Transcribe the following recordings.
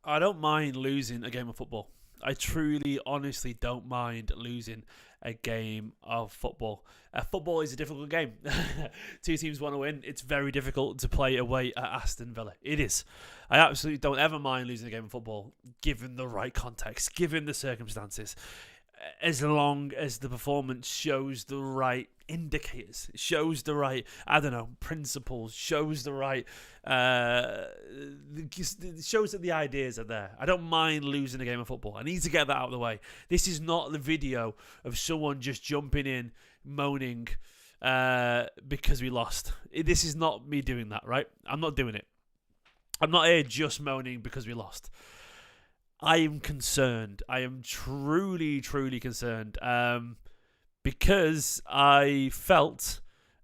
I don't mind losing a game of football. I truly, honestly don't mind losing a game of football. Football is a difficult game. Two teams want to win. It's very difficult to play away at Aston Villa. It is. I absolutely don't ever mind losing a game of football, given the right context, given the circumstances, as long as the performance shows the right indicators, shows the right, I don't know, principles, shows the right, shows that the ideas are there. I don't mind losing a game of football. I need to get that out of the way. This is not the video of someone just jumping in, moaning because we lost. This is not me doing that, right? I'm not doing it. I'm not here just moaning because we lost. I am concerned. I am truly, truly concerned. Because I felt.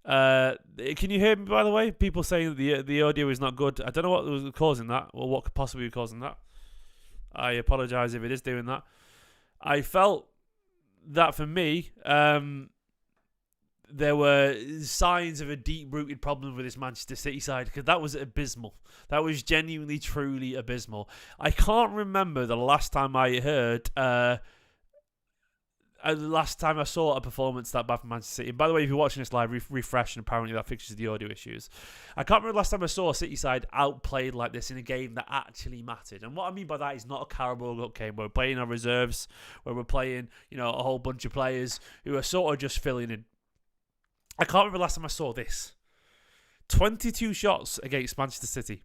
Can you hear me, by the way? People saying that the audio is not good. I don't know what was causing that, or what could possibly be causing that. I apologise if it is doing that. I felt that for me, there were signs of a deep-rooted problem with this Manchester City side, because that was abysmal. That was genuinely, truly abysmal. I can't remember the last time I heard, the last time I saw a performance that bad from Manchester City. And by the way, if you're watching this live, refresh, and apparently that fixes the audio issues. I can't remember the last time I saw a City side outplayed like this in a game that actually mattered. And what I mean by that is not a Carabao Cup game where we're playing our reserves, where we're playing, a whole bunch of players who are sort of just filling in. I can't remember the last time I saw this. 22 shots against Manchester City.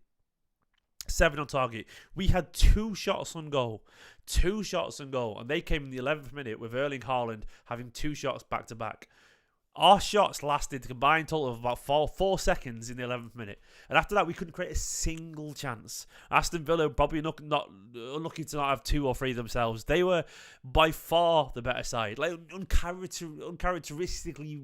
7 on target. We had 2 shots on goal. 2 shots on goal. And they came in the 11th minute with Erling Haaland having 2 shots back to back. Our shots lasted a combined total of about 4 seconds in the 11th minute. And after that, we couldn't create a single chance. Aston Villa probably not unlucky to not have 2 or 3 themselves. They were by far the better side. Like uncharacteristically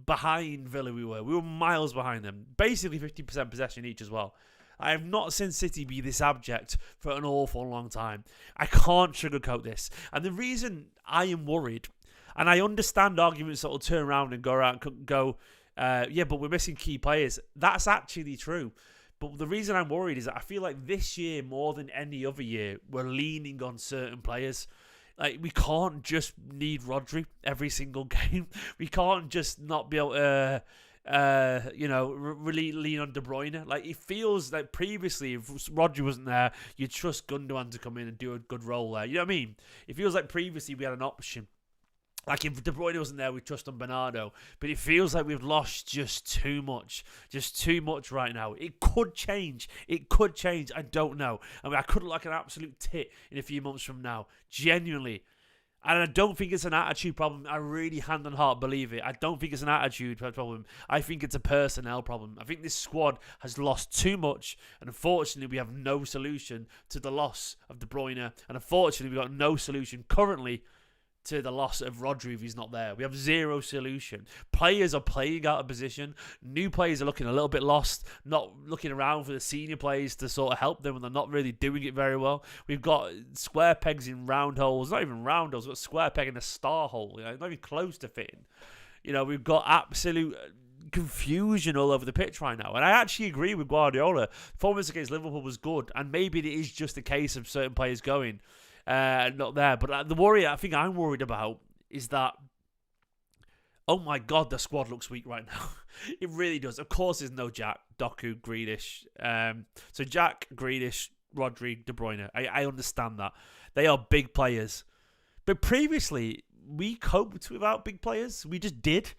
behind Villa we were. We were miles behind them. Basically 50% possession each as well. I have not seen City be this abject for an awful long time. I can't sugarcoat this. And the reason I am worried, and I understand arguments that will turn around and go, yeah, but we're missing key players. That's actually true. But the reason I'm worried is that I feel like this year, more than any other year, we're leaning on certain players. Like, we can't just need Rodri every single game. We can't just not be able to... really lean on De Bruyne. Like, it feels like previously, if Rodri wasn't there, you'd trust Gundogan to come in and do a good role there. You know what I mean? It feels like previously we had an option. Like, if De Bruyne wasn't there, we'd trust on Bernardo. But it feels like we've lost just too much. Just too much right now. It could change. It could change. I don't know. I mean, I could look like an absolute tit in a few months from now. Genuinely. And I don't think it's an attitude problem. I really, hand on heart, believe it. I don't think it's an attitude problem. I think it's a personnel problem. I think this squad has lost too much. And unfortunately, we have no solution to the loss of De Bruyne. And unfortunately, we've got no solution currently to the loss of Rodri if he's not there. We have zero solution. Players are playing out of position. New players are looking a little bit lost, not looking around for the senior players to sort of help them, and they're not really doing it very well. We've got square pegs in round holes, not even round holes, but square peg in a star hole, not even close to fitting. We've got absolute confusion all over the pitch right now. And I actually agree with Guardiola. Performance against Liverpool was good, and maybe it is just a case of certain players going not there. But the worry I think I'm worried about is that, oh my God, the squad looks weak right now. It really does. Of course, there's no Jack, Doku, Grealish. So Jack, Grealish, Rodri, De Bruyne. I understand that. They are big players. But previously, we coped without big players. We just did.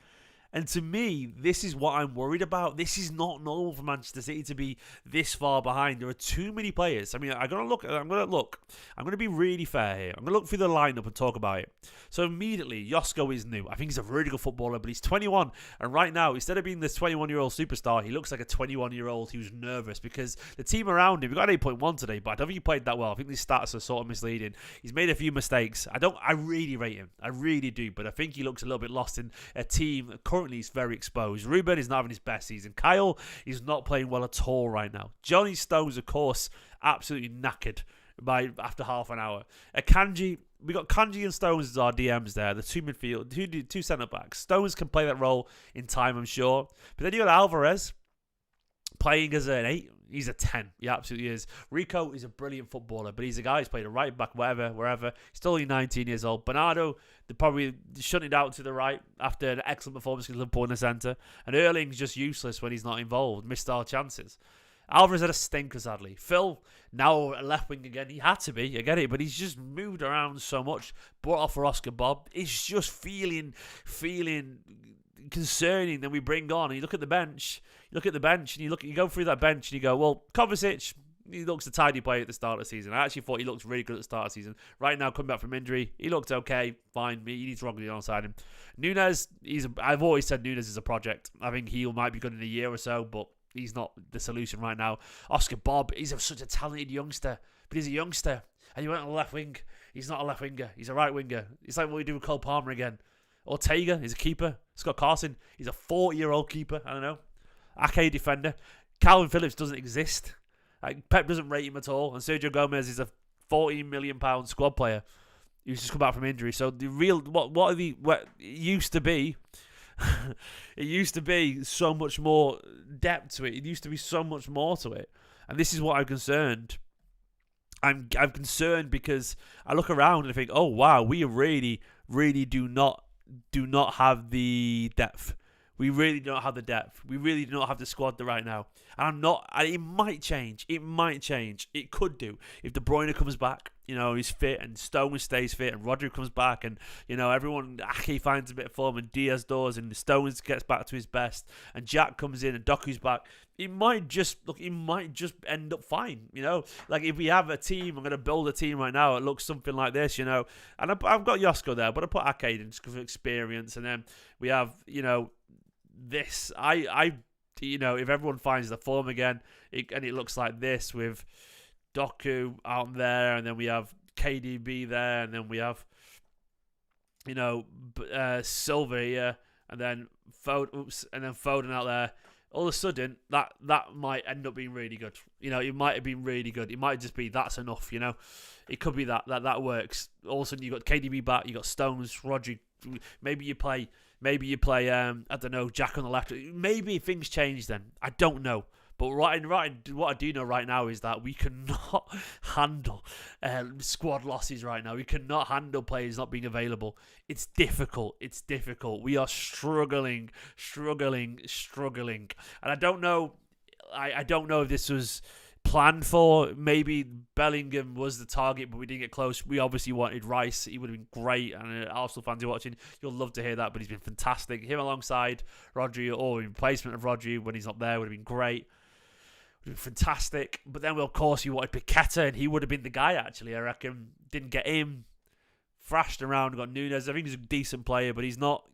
And to me, this is what I'm worried about. This is not normal for Manchester City to be this far behind. There are too many players. I mean, I'm going to be really fair here. I'm going to look through the lineup and talk about it. So immediately, Josko is new. I think he's a really good footballer, but he's 21. And right now, instead of being this 21-year-old superstar, he looks like a 21-year-old who's nervous because the team around him, we got 8.1 today, but I don't think he played that well. I think these stats are sort of misleading. He's made a few mistakes. I really rate him. I really do, but I think he looks a little bit lost in a team currently he's very exposed. Ruben is not having his best season. Kyle is not playing well at all right now. Johnny Stones, of course, absolutely knackered after half an hour. Kanji, we got Kanji and Stones as our DMs there. The two midfield, two centre backs. Stones can play that role in time, I'm sure. But then you got Alvarez playing as an 8. He's a 10. He absolutely is. Rico is a brilliant footballer, but he's a guy who's played a right back, wherever. He's still only 19 years old. Bernardo, they're probably shutting it out to the right after an excellent performance against Liverpool in the centre. And Erling's just useless when he's not involved. Missed our chances. Alvarez had a stinker, sadly. Phil, now a left wing again. He had to be, I get it, but he's just moved around so much. Brought off for Oscar Bob. It's just feeling concerning. Then we bring on, and you look at the bench. And you go through that bench, and you go, well, Kovacic, he looks a tidy player at the start of the season. I actually thought he looked really good at the start of the season. Right now, coming back from injury, he looked okay, fine. He needs Roglic alongside him. Nunes, I've always said Nunes is a project. I think he might be good in a year or so, but he's not the solution right now. Oscar Bob, he's such a talented youngster, but he's a youngster. And he went on the left wing. He's not a left winger. He's a right winger. It's like what we do with Cole Palmer again. Ortega is a keeper. Scott Carson, he's a 40-year-old keeper. I don't know. Ake defender. Calvin Phillips doesn't exist. Like, Pep doesn't rate him at all. And Sergio Gomez is a £14 million squad player who's just come back from injury. So the real what it used to be. It used to be so much more depth to it. It used to be so much more to it. And this is what I'm concerned. I'm concerned because I look around and I think, oh wow, we really do not have the depth. We really don't have the depth. We really do not have the squad right now. And it might change. It could do. If De Bruyne comes back, he's fit, and Stones stays fit, and Rodri comes back, and, everyone, Ake finds a bit of form, and Diaz does, and Stones gets back to his best, and Jack comes in, and Doku's back. It might just end up fine, Like, if we have a team, I'm going to build a team right now, it looks something like this, And I've got Josko there, but I put Ake in just for experience, and then we have, this. If everyone finds the form again, and it looks like this with Doku out there, and then we have KDB there, and then we have Silva here, and then Foden out there. All of a sudden, that might end up being really good. It might have been really good. It might just be that's enough. It could be that works. All of a sudden, you got KDB back, you got Stones, Rodri. Maybe you play. I don't know, Jack on the left. Maybe things change then. I don't know. But what I do know right now is that we cannot handle squad losses right now. We cannot handle players not being available. It's difficult. We are struggling. And I don't know. I don't know if this was planned for. Maybe Bellingham was the target, but we didn't get close. We obviously wanted Rice. He would have been great. And Arsenal fans who are watching, you'll love to hear that. But he's been fantastic. Him alongside Rodri, or in replacement of Rodri when he's not there, would have been great. Would have been fantastic. But then, of course, you wanted Paqueta, and he would have been the guy, actually, I reckon. Didn't get him. Thrashed around, got Nunes. I think he's a decent player, but he's not.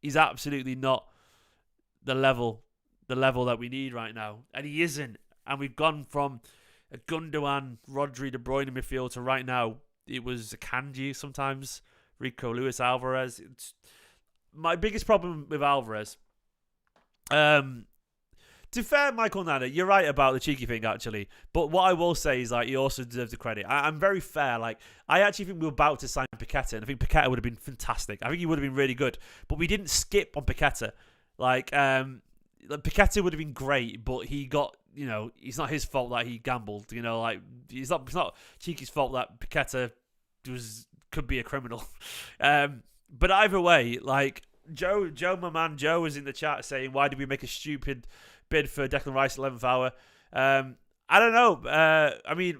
He's absolutely not the level that we need right now. And he isn't. And we've gone from a Gundogan, Rodri, De Bruyne midfield to right now, it was Kanji sometimes, Rico, Luis Alvarez. My biggest problem with Alvarez, to be fair, Michael Nana, you're right about the cheeky thing, actually. But what I will say is, he also deserves the credit. I'm very fair. I actually think we were about to sign Paqueta, and I think Paqueta would have been fantastic. I think he would have been really good. But we didn't skip on Paqueta. Paqueta would have been great, but he got, it's not his fault that he gambled. It's not Cheeky's fault that Paqueta could be a criminal. But either way, Joe, my man Joe, was in the chat saying, why did we make a stupid bid for Declan Rice 11th hour? I don't know.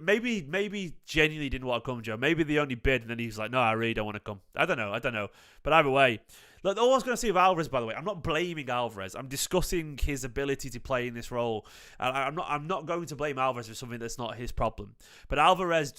Maybe genuinely didn't want to come, Joe. Maybe they only bid, and then he's like, no, I really don't want to come. I don't know. But either way, look, all I was going to say with Alvarez, by the way, I'm not blaming Alvarez. I'm discussing his ability to play in this role. I'm not going to blame Alvarez for something that's not his problem. But Alvarez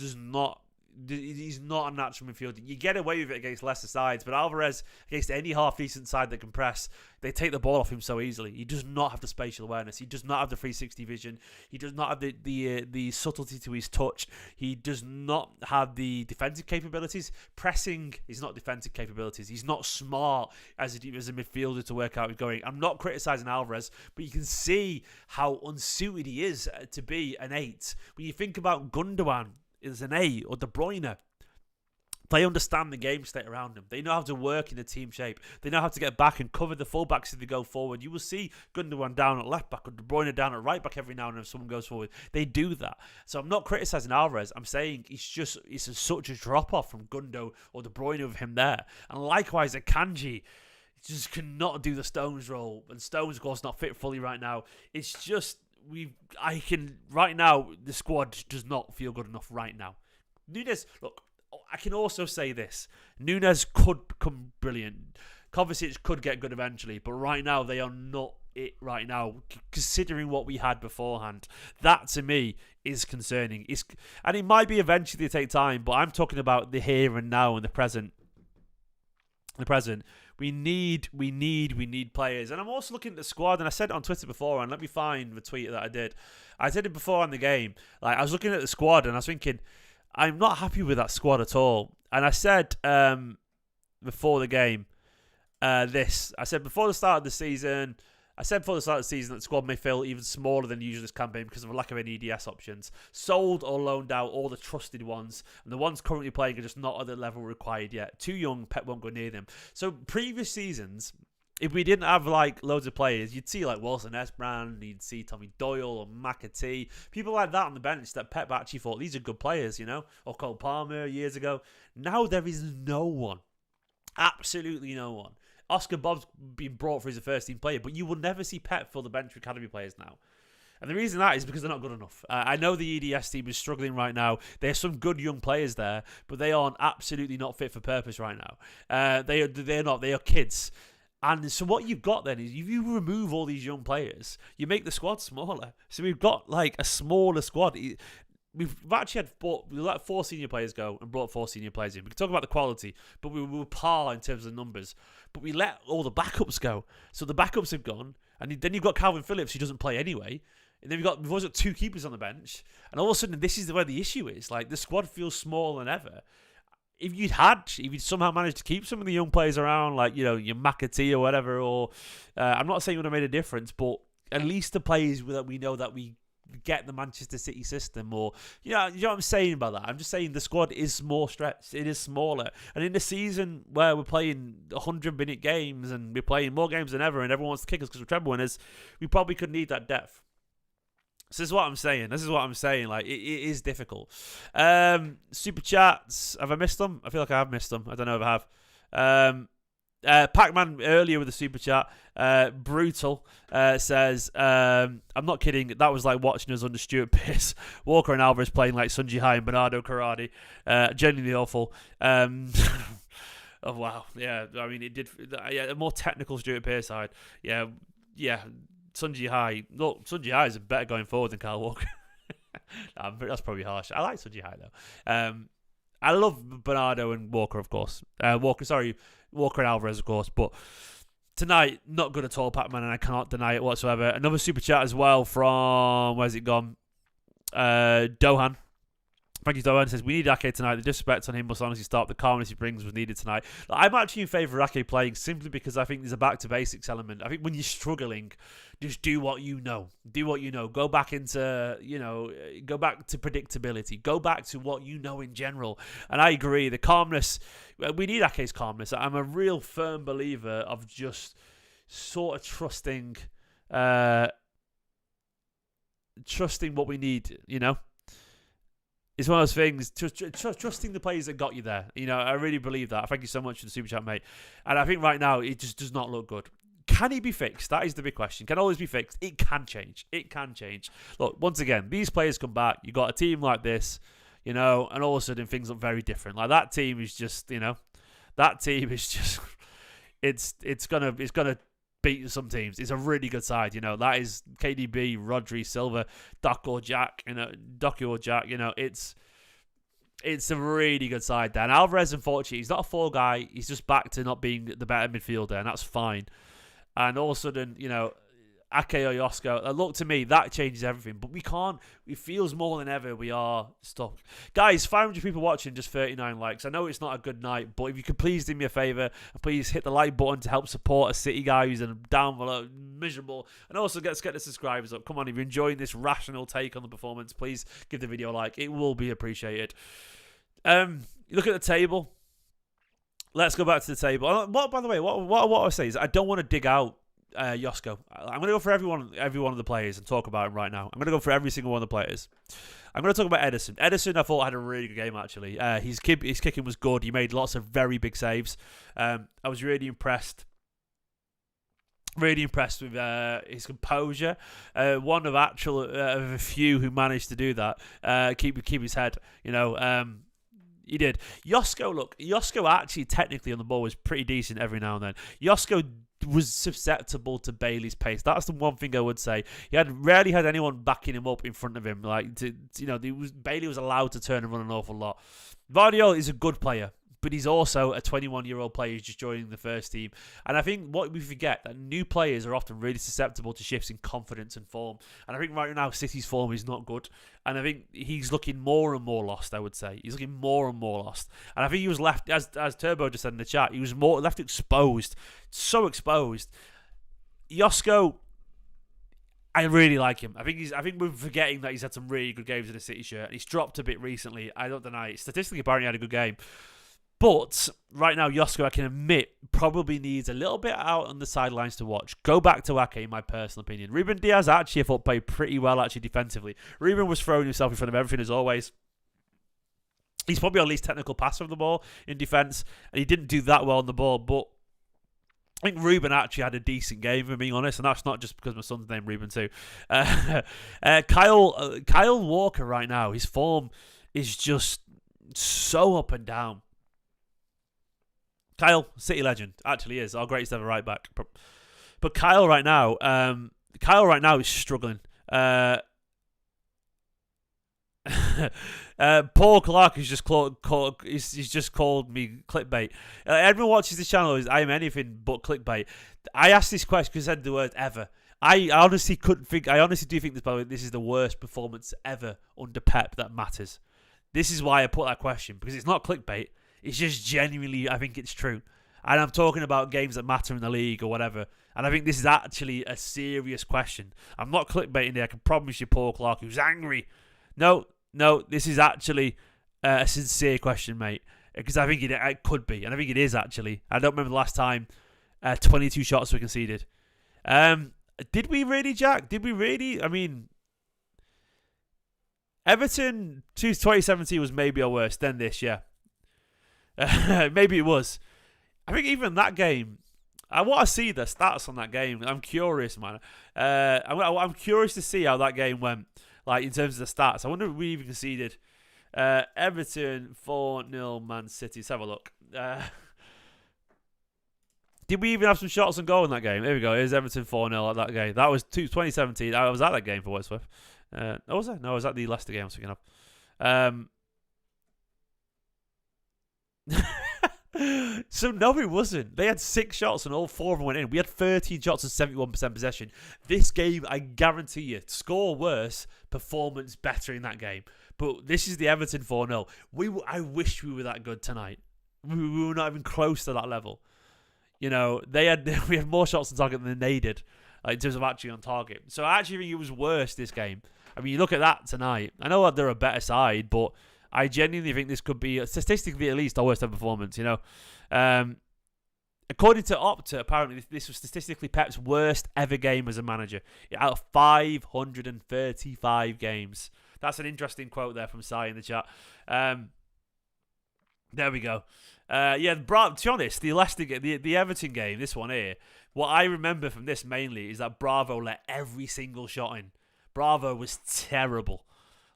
he's not a natural midfielder. You get away with it against lesser sides, but Alvarez, against any half-decent side that can press, they take the ball off him so easily. He does not have the spatial awareness. He does not have the 360 vision. He does not have the subtlety to his touch. He does not have the defensive capabilities. Pressing is not defensive capabilities. He's not smart as a midfielder to work out what's going. I'm not criticising Alvarez, but you can see how unsuited he is to be an 8. When you think about Gundogan, is an 8, or De Bruyne. They understand the game state around them. They know how to work in a team shape. They know how to get back and cover the fullbacks if they go forward. You will see Gundogan down at left back or De Bruyne down at right back every now and then if someone goes forward. They do that. So I'm not criticising Alvarez. I'm saying it's such a drop-off from Gundo or De Bruyne with him there. And likewise, Akanji just cannot do the Stones role. And Stones, of course, not fit fully right now. It's just, right now, the squad does not feel good enough right now. Nunes, look, I can also say this. Nunes could become brilliant. Kovacic could get good eventually, but right now they are not it right now, considering what we had beforehand. That, to me, is concerning. And it might be eventually take time, but I'm talking about the here and now and the present. We need players. And I'm also looking at the squad, and I said it on Twitter before, and let me find the tweet that I did. I said it before on the game. Like, I was looking at the squad, and I was thinking, I'm not happy with that squad at all. And I said before the game I said before the start of the season that the squad may feel even smaller than usual this campaign because of a lack of any EDS options. Sold or loaned out all the trusted ones, and the ones currently playing are just not at the level required yet. Too young, Pep won't go near them. So previous seasons, if we didn't have like loads of players, you'd see like Wilson Esbrand, you'd see Tommy Doyle or McAtee, people like that on the bench that Pep actually thought these are good players, you know, or Cole Palmer years ago. Now there is no one, absolutely no one. Oscar Bob's been brought for as a first team player, but you will never see Pep fill the bench for academy players now. And the reason that is because they're not good enough. I know the EDS team is struggling right now. There's some good young players there, but they aren't absolutely not fit for purpose right now. They're not. They are kids. And so what you've got then is if you remove all these young players, you make the squad smaller. So we've got like a smaller squad. We've actually we let 4 senior players go and brought 4 senior players in. We can talk about the quality, but we were par in terms of numbers. But we let all the backups go. So the backups have gone. And then you've got Calvin Phillips, who doesn't play anyway. And then we've always got 2 keepers on the bench. And all of a sudden, this is where the issue is. Like, the squad feels smaller than ever. If you'd somehow managed to keep some of the young players around, like, you know, your McAtee or whatever, or I'm not saying it would have made a difference, but at least the players that we know that we get the Manchester City system, or you know what I'm saying about that. I'm just saying the squad is more stretched. It is smaller, and in the season where we're playing 100-minute games and we're playing more games than ever, and everyone wants to kick us because we're treble winners, we probably could need that depth. So this is what I'm saying. Like, it is difficult. Super chats. Have I missed them? I feel like I have missed them. I don't know if I have. Pac-Man earlier with the super chat. Brutal says, I'm not kidding. That was like watching us under Stuart Pearce. Walker and Alvarez playing like Sunji Hai and Bernardo Karadi. Genuinely awful. Oh, wow. Yeah, I mean, it did. Yeah, a more technical Stuart Pearce side. Yeah. Sunji Hai. Look, Sunji Hai is better going forward than Kyle Walker. That's probably harsh. I like Sunji Hai, though. I love Bernardo and Walker, of course. Walker and Alvarez, of course. But tonight, not good at all, Pac-Man, and I cannot deny it whatsoever. Another super chat as well from, where's it gone? Dohan. Thank you, Dohan. Says, we need Ake tonight. The disrespect on him must honestly stop. The calmness he brings was needed tonight. I'm actually in favour of Ake playing simply because I think there's a back-to-basics element. I think when you're struggling, just do what you know. Go back into, go back to predictability. Go back to what you know in general. And I agree. The calmness, we need Ake's calmness. I'm a real firm believer of just sort of trusting what we need, It's one of those things, trusting the players that got you there. I really believe that. Thank you so much for the super chat, mate. And I think right now, it just does not look good. Can he be fixed? That is the big question. Can always be fixed? It can change. Look, once again, these players come back. You got a team like this, and all of a sudden things look very different. Like that team is just, it's gonna beat some teams. It's a really good side. That is KDB, Rodri, Silva, Doku or Jack. It's a really good side there. And Alvarez, unfortunately, he's not a fall guy. He's just back to not being the better midfielder, and that's fine. And all of a sudden, Ake or Yosko, look, to me, that changes everything. But we can't. It feels more than ever we are stuck. Guys, 500 people watching, just 39 likes. I know it's not a good night, but if you could please do me a favour, and please hit the like button to help support a City guy who's down below, miserable. And also, let's get the subscribers up. Come on, if you're enjoying this rational take on the performance, please give the video a like. It will be appreciated. You look at the table. let's go back to the table. What, by the way, what I say is I don't want to dig out Josko. I'm going to go for every one of the players and talk about him right now. I'm going to go for every single one of the players. I'm going to talk about Ederson. Ederson, I thought had a really good game actually. His kicking was good. He made lots of very big saves. I was really impressed. Really impressed with his composure. One of a few who managed to do that. Keep his head. He did. Josko actually technically on the ball was pretty decent every now and then. Josko was susceptible to Bailey's pace. That's the one thing I would say. He rarely had anyone backing him up in front of him. Bailey was allowed to turn and run an awful lot. Guardiola is a good player, but he's also a 21-year-old player who's just joining the first team. And I think what we forget, that new players are often really susceptible to shifts in confidence and form. And I think right now City's form is not good. And I think he's looking more and more lost, I would say. He's looking more and more lost. And I think he was left, as Turbo just said in the chat, he was more left exposed. So exposed. Josko, I really like him. I think we're forgetting that he's had some really good games in a City shirt. And he's dropped a bit recently. I don't deny it. Statistically, apparently he had a good game. But right now, Josko, I can admit, probably needs a little bit out on the sidelines to watch. Go back to Ake, in my personal opinion. Ruben Diaz actually, I thought, played pretty well, actually, defensively. Ruben was throwing himself in front of everything, as always. He's probably our least technical passer of the ball in defence, and he didn't do that well on the ball. But I think Ruben actually had a decent game, if I'm being honest, and that's not just because my son's named Ruben too. Kyle Walker right now, his form is just so up and down. Kyle, City legend, actually is our greatest ever right back. But Kyle right now is struggling. Paul Clark has just he's just called me clickbait. Everyone watches this channel I am anything but clickbait. I asked this question because I said the word ever. I honestly do think this, by the way, this is the worst performance ever under Pep that matters. This is why I put that question, because it's not clickbait. It's just genuinely, I think it's true. And I'm talking about games that matter in the league or whatever. And I think this is actually a serious question. I'm not clickbaiting here. I can promise you Paul Clark, who's angry. No, this is actually a sincere question, mate. Because I think it could be. And I think it is, actually. I don't remember the last time 22 shots were conceded. Did we really, Jack? Did we really? I mean, Everton 2017 was maybe our worst. Then this, yeah. Maybe it was. I think even that game, I want to see the stats on that game. I'm curious, man. I'm curious to see how that game went, like in terms of the stats. I wonder if we even conceded. Everton 4-0 Man City. Let's have a look. Did we even have some shots on goal in that game? Here we go. Here's Everton 4-0 at that game. That was 2017. I was at that game for what it's worth. Was I? No, I was at the Leicester game I was thinking of. So no, it wasn't. They had 6 shots and all 4 of them went in. We had 13 shots and 71% possession. This game, I guarantee you, score worse, performance better in that game. But this is the Everton 4-0. I wish we were that good tonight. We were not even close to that level. We had more shots on target than they did, like, in terms of actually on target. So I actually think it was worse this game. I mean, you look at that tonight. I know that they're a better side, but I genuinely think this could be, statistically at least, our worst ever performance, According to Opta, apparently this was statistically Pep's worst ever game as a manager out of 535 games. That's an interesting quote there from Sai in the chat. There we go. To be honest, the Everton game, this one here, what I remember from this mainly is that Bravo let every single shot in. Bravo was terrible.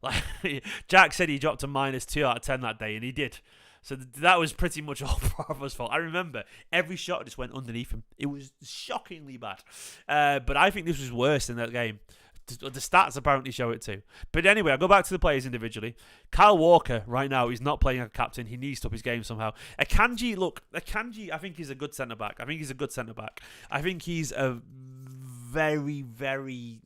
Like Jack said, he dropped a -2 out of 10 that day, and he did. So that was pretty much all Bravo's fault. I remember every shot just went underneath him. It was shockingly bad. But I think this was worse than that game. The stats apparently show it too. But anyway, I'll go back to the players individually. Kyle Walker, right now, he's not playing as captain. He needs to up his game somehow. Akanji, I think he's a good centre-back. I think he's a very, very...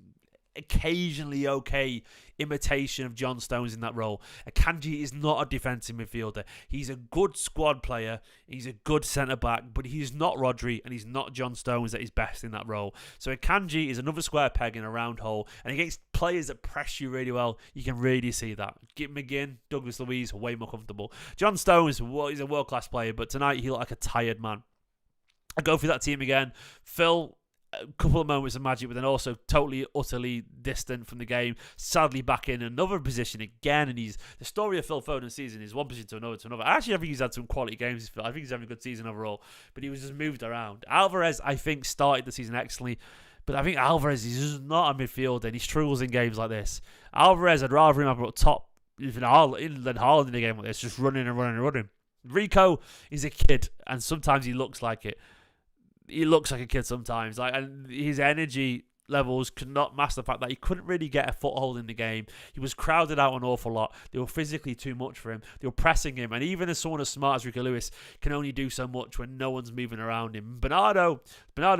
occasionally okay imitation of John Stones in that role. Akanji is not a defensive midfielder. He's a good squad player. He's a good centre-back, but he's not Rodri and he's not John Stones at his best in that role. So Akanji is another square peg in a round hole, and against players that press you really well, you can really see that. Git McGinn, Douglas Luiz, way more comfortable. John Stones, he's a world-class player, but tonight he looked like a tired man. I go through that team again. Phil, a couple of moments of magic, but then also totally, utterly distant from the game. Sadly, back in another position again, and the story of Phil Foden's season is one position to another to another. Actually, I think he's had some quality games. I think he's having a good season overall, but he was just moved around. Alvarez, I think, started the season excellently, but I think Alvarez is just not a midfielder, and he struggles in games like this. Alvarez, I'd rather him up top than Haaland in a game like this, just running and running and running. Rico is a kid, and sometimes he looks like it. He looks like a kid sometimes, and his energy levels could not mask the fact that he couldn't really get a foothold in the game. He was crowded out an awful lot. They were physically too much for him. They were pressing him, and even as someone as smart as Rico Lewis can only do so much when no one's moving around him. Bernardo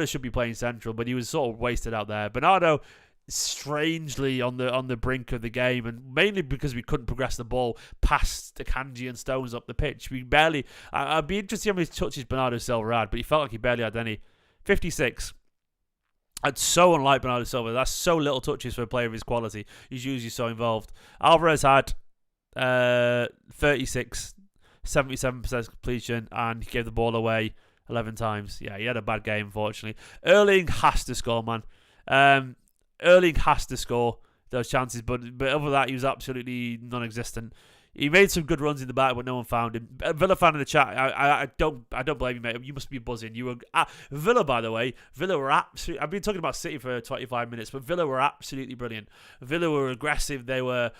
should be playing central, but he was sort of wasted out there. Bernardo, strangely on the brink of the game, and mainly because we couldn't progress the ball past the Akanji and Stones up the pitch. We barely. I'd be interested to see how many touches Bernardo Silva had, but he felt like he barely had any. 56. That's so unlike Bernardo Silva. That's so little touches for a player of his quality. He's usually so involved. Alvarez had 36, 77% completion, and he gave the ball away 11 times. Yeah, he had a bad game, unfortunately. Erling has to score, man. Erling has to score those chances, but other than that, he was absolutely non-existent. He made some good runs in the back, but no one found him. Villa fan in the chat, I don't blame you, mate. You must be buzzing. You were Villa, by the way. Villa were absolutely. I've been talking about City for 25 minutes, but Villa were absolutely brilliant. Villa were aggressive. They were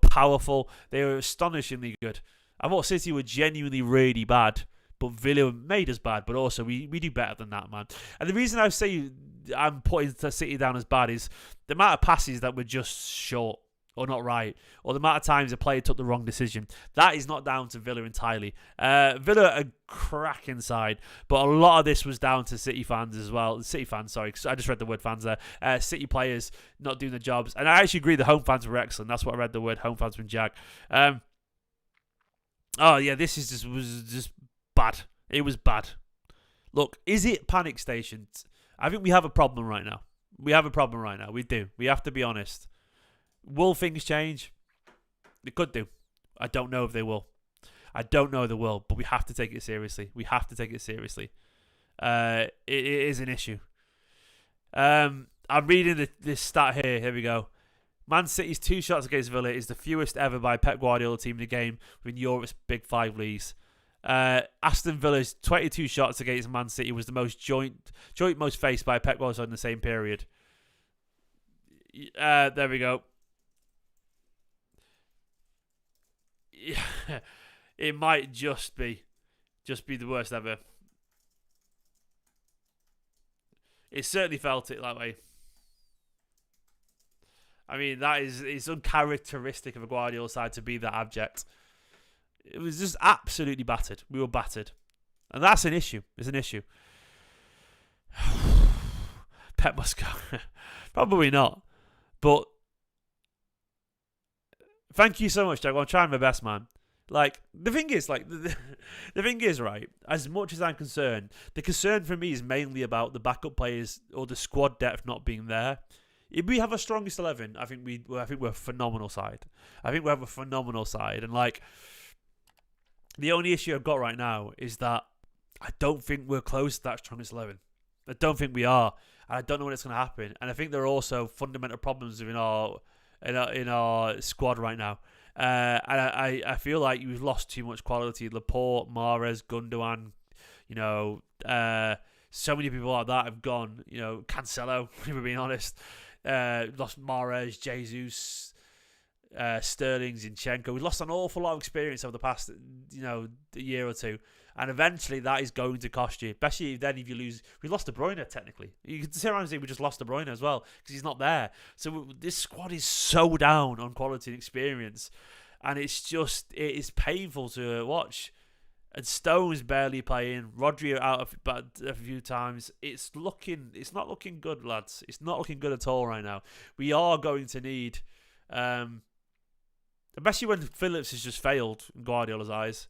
powerful. They were astonishingly good. I thought City were genuinely really bad, but Villa made us bad. But also, we do better than that, man. And the reason I say I'm putting City down as bad is the amount of passes that were just short or not right, or the amount of times a player took the wrong decision. That is not down to Villa entirely. Villa are cracking side, but a lot of this was down to City fans as well. City fans, sorry, I just read the word fans there. City players not doing the jobs, and I actually agree the home fans were excellent. That's what I read the word home fans from Jag. Oh yeah, this was just bad. It was bad. Look, is it panic stations? I think we have a problem right now. We do. We have to be honest. Will things change? They could do. I don't know if they will. But we have to take it seriously. It is an issue. I'm reading this stat here. Here we go. Man City's 2 shots against Villa is the fewest ever by a Pep Guardiola team in the game within Europe's Big 5 leagues. Aston Villa's 22 shots against Man City was the most joint most faced by Pep Guardiola in the same period. There we go. Yeah, it might just be the worst ever. It certainly felt it that way. I mean, it's uncharacteristic of a Guardiola side to be that abject. It was just absolutely battered. We were battered. And that's an issue. It's an issue. Pep must go. Probably not. But thank you so much, Jack. I'm trying my best, man. Like, the thing is, right, as much as I'm concerned, the concern for me is mainly about the backup players or the squad depth not being there. If we have a strongest 11, I think we're a phenomenal side. And like, the only issue I've got right now is that I don't think we're close to that strongest 11. I don't think we are. And I don't know when it's going to happen. And I think there are also fundamental problems in our squad right now. And I feel like we've lost too much quality. Laporte, Mahrez, Gundogan, so many people like that have gone. Cancelo, if we're being honest. Lost Mahrez, Jesus, Sterling, Zinchenko. We've lost an awful lot of experience over the past, year or two, and eventually that is going to cost you. Especially then if you lose. We lost De Bruyne technically. You can sit around and say we just lost De Bruyne as well because he's not there. So this squad is so down on quality and experience, and it is painful to watch. And Stone's barely playing. Rodri out a few times. It's not looking good, lads. It's not looking good at all right now. We are going to need, especially when Phillips has just failed in Guardiola's eyes.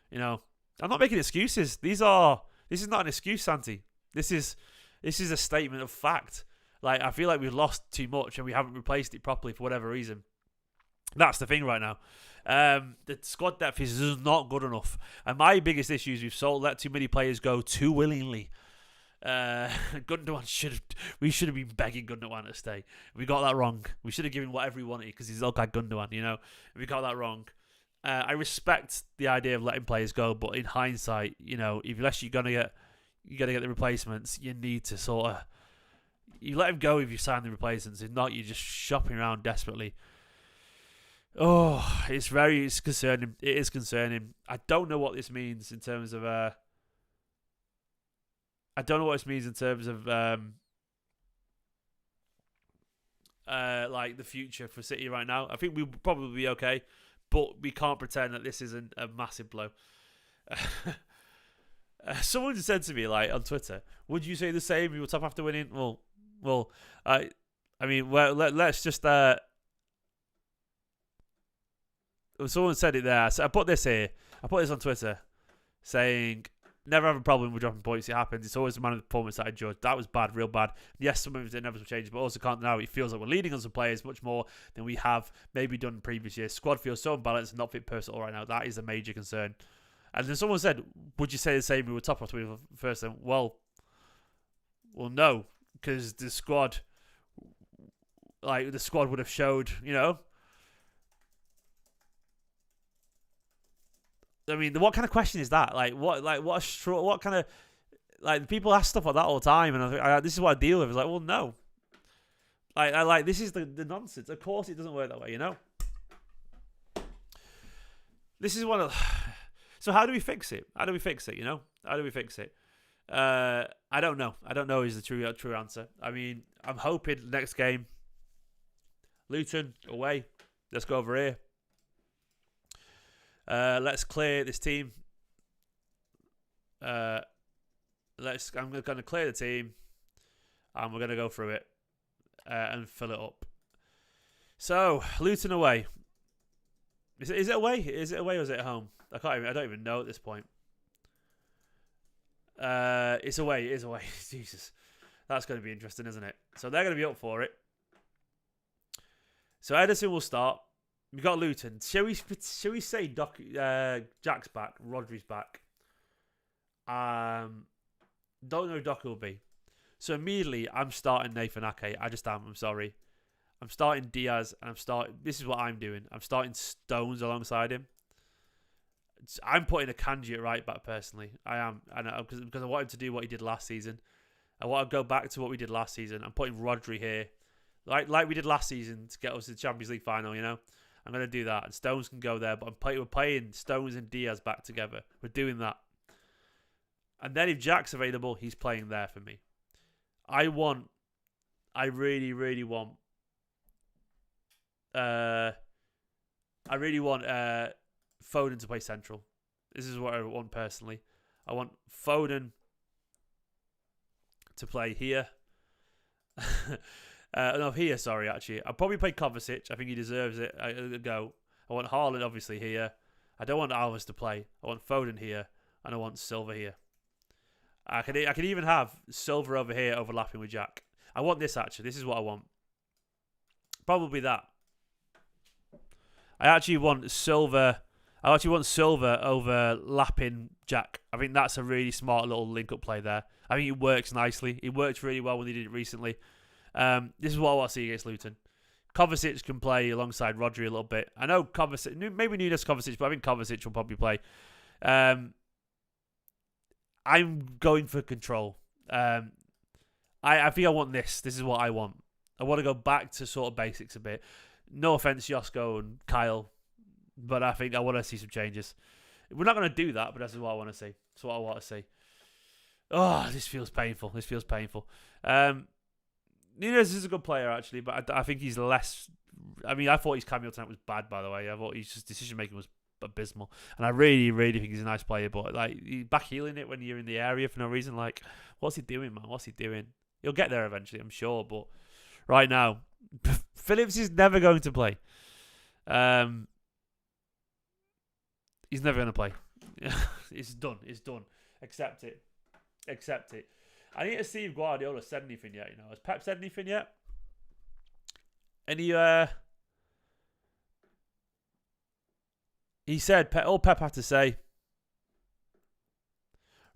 You know, I'm not making excuses. This is not an excuse, Santi. This is a statement of fact. Like, I feel like we've lost too much and we haven't replaced it properly for whatever reason. That's the thing right now. The squad depth is not good enough. And my biggest issue is let too many players go too willingly. Gundogan we should have been begging Gundogan to stay. We got that wrong. We should have given whatever he wanted because he's looked like Gundogan, you know. We got that wrong. I respect the idea of letting players go, but in hindsight, you know, unless you're gonna get the replacements, you need to sort of you let him go if you sign the replacements. If not, you're just shopping around desperately. Oh, it's concerning. It is concerning. I don't know what this means in terms of like the future for City right now. I think we'll probably be okay, but we can't pretend that this isn't a massive blow. Someone said to me, like, on Twitter, would you say the same if you were top after winning? Well, let's just someone said it there. So I put this here. I put this on Twitter saying, never have a problem with dropping points. It happens. It's always the man of the performance that I judge. That was bad, real bad. Yes, some of the inevitable changes, but also can't deny it feels like we're leading on some players much more than we have maybe done in previous years. Squad feels so unbalanced and not fit personal right now. That is a major concern. And then someone said, would you say the same if we were top after winning the first time? Well, no, because the squad would have showed, you know. I mean, what kind of question is that? What kind of, like, people ask stuff like that all the time, and I this is what I deal with. It's like, well, no. This is the nonsense. Of course, it doesn't work that way, you know. This is one of. So how do we fix it? You know, how do we fix it? I don't know. I don't know is the true answer. I mean, I'm hoping next game, Luton away. Let's go over here. Let's clear this team. I'm going to clear the team, and we're going to go through it and fill it up. So Luton away. Is it away? Is it away or is it at home? I don't even know at this point. It's away. It is away. Jesus, that's going to be interesting, isn't it? So they're going to be up for it. So Ederson will start. We got Luton. Shall we say Jack's back, Rodri's back? Don't know who Doku will be. So immediately I'm starting Nathan Ake. I just am. I'm sorry. I'm starting Diaz, and this is what I'm doing. I'm starting Stones alongside him. I'm putting a Kanji at right back personally. I am, because I want him to do what he did last season. I want to go back to what we did last season. I'm putting Rodri here, like we did last season to get us to the Champions League final. You know, I'm going to do that, and Stones can go there. But we're playing Stones and Diaz back together. We're doing that, and then if Jack's available, he's playing there for me. I really, really want. I really want Foden to play central. This is what I want personally. I want Foden to play here. Here, sorry, actually. I'll probably play Kovacic. I think he deserves it. Go. I want Haaland, obviously, here. I don't want Alves to play. I want Foden here. And I want Silva here. I could even have Silva over here overlapping with Jack. I want this, actually. This is what I want. Probably that. I actually want Silva overlapping Jack. I think that's a really smart little link-up play there. I think it works nicely. It worked really well when they did it recently. This is what I want to see against Luton. Kovacic can play alongside Rodri a little bit. I know Kovacic, maybe Nunes Kovacic, but I think Kovacic will probably play. I'm going for control. I think I want this. This is what I want. I want to go back to sort of basics a bit. No offense, Josko and Kyle, but I think I want to see some changes. We're not going to do that, but that's what I want to see. That's what I want to see. Oh, this feels painful. Nunes is a good player, actually, but I think he's less. I mean, I thought his cameo tonight was bad, by the way. I thought his decision making was abysmal. And I really, really think he's a nice player, but like he's back healing it when you're in the area for no reason. Like, what's he doing, man? What's he doing? He'll get there eventually, I'm sure. But right now, Phillips is never going to play. He's never going to play. It's done. It's done. Accept it. Accept it. I need to see if Guardiola said anything yet. Has Pep said anything yet? He said, all Pep had to say.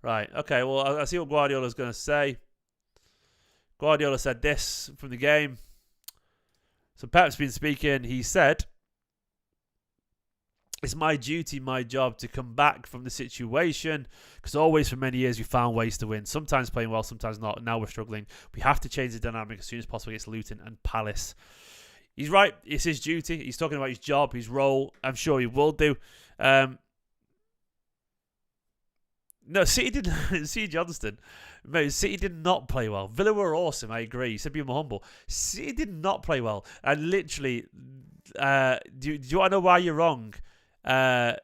Right, okay, well, I'll see what Guardiola's going to say. Guardiola said this from the game. So Pep's been speaking. He said, it's my duty, my job to come back from the situation because always for many years we found ways to win. Sometimes playing well, sometimes not. Now we're struggling. We have to change the dynamic as soon as possible against Luton and Palace. He's right. It's his duty. He's talking about his job, his role. I'm sure he will do. No, City didn't. See Johnston. Mate, City did not play well. Villa were awesome. I agree. You said be more humble. City did not play well. And literally, do you want to know why you're wrong? Villa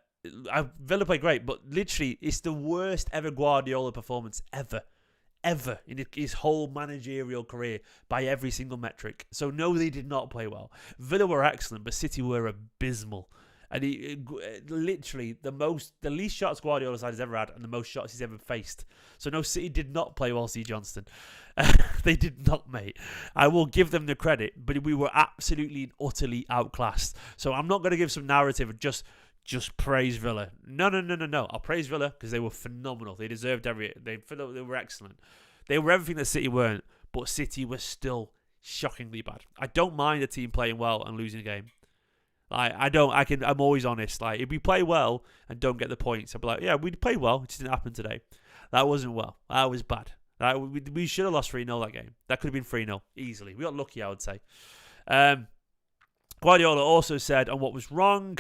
played great, but literally, it's the worst ever Guardiola performance ever in his whole managerial career by every single metric. So no, they did not play well. Villa were excellent, but City were abysmal. And he literally the least shots Guardiola's side has ever had, and the most shots he's ever faced. So no, City did not play well. C. Johnston, they did not, mate. I will give them the credit, but we were absolutely and utterly outclassed. So I'm not going to give some narrative of just praise Villa. No. I'll praise Villa because they were phenomenal. They deserved they were excellent. They were everything that City weren't, but City was still shockingly bad. I don't mind a team playing well and losing a game. I'm always honest. Like, if we play well and don't get the points, I'll be like, yeah, we played well. It just didn't happen today. That wasn't well. That was bad. We should have lost 3-0 that game. That could have been 3-0 easily. We got lucky, I would say. Guardiola also said on what was wrong.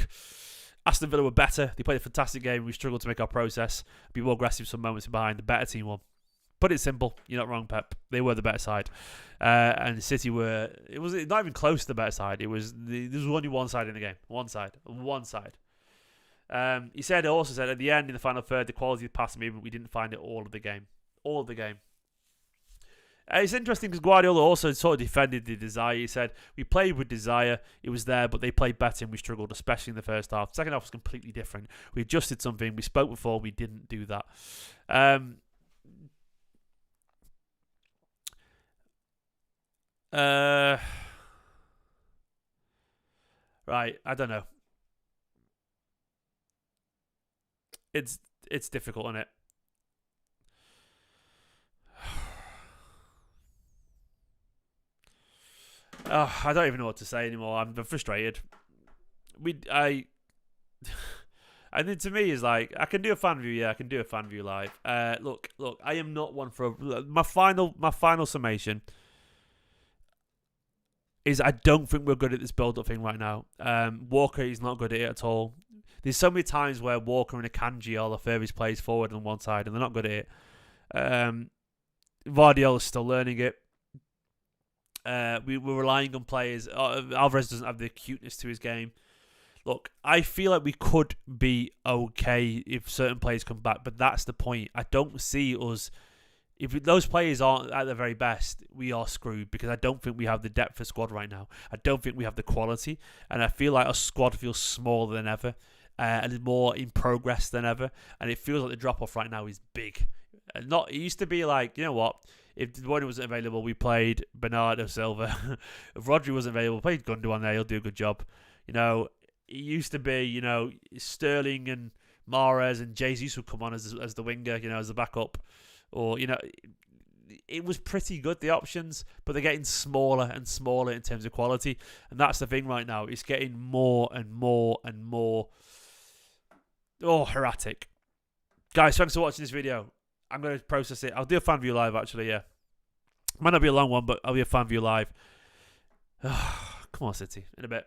Aston Villa were better. They played a fantastic game. We struggled to make our process be more aggressive some moments behind. The better team won. Put it simple. You're not wrong, Pep. They were the better side. And City were... It was not even close to the better side. There was only one side in the game. One side. He also said at the end, in the final third, the quality of pass movement, we didn't find it all of the game. It's interesting because Guardiola also sort of defended the desire. He said, we played with desire. It was there, but they played better and we struggled, especially in the first half. Second half was completely different. We adjusted something. We spoke before. We didn't do that. Right, I don't know. It's difficult, isn't it? I don't even know what to say anymore. I'm frustrated. I think to me is like, I can do a fan view. Yeah, I can do a fan view live. Look. I am not one for my final summation. Is I don't think we're good at this build-up thing right now. Walker is not good at it at all. There's so many times where Walker and Akanji are the furthest players forward on one side, and they're not good at it. Guardiola's still learning it. We're relying on players. Alvarez doesn't have the cuteness to his game. Look, I feel like we could be okay if certain players come back, but that's the point. I don't see us... If those players aren't at their very best, we are screwed because I don't think we have the depth of squad right now. I don't think we have the quality, and I feel like our squad feels smaller than ever and more in progress than ever, and it feels like the drop-off right now is big. It used to be like, you know what, if De Bruyne wasn't available, we played Bernardo Silva. If Rodri wasn't available, we played Gundogan there, he'll do a good job. It used to be, Sterling and Mahrez and Jesus would come on as the winger, as the backup. Or, it was pretty good, the options, but they're getting smaller and smaller in terms of quality. And that's the thing right now. It's getting more and more and more erratic. Guys, thanks for watching this video. I'm going to process it. I'll do a fan view live, actually, yeah. Might not be a long one, but I'll be a fan view live. Come on, City. In a bit.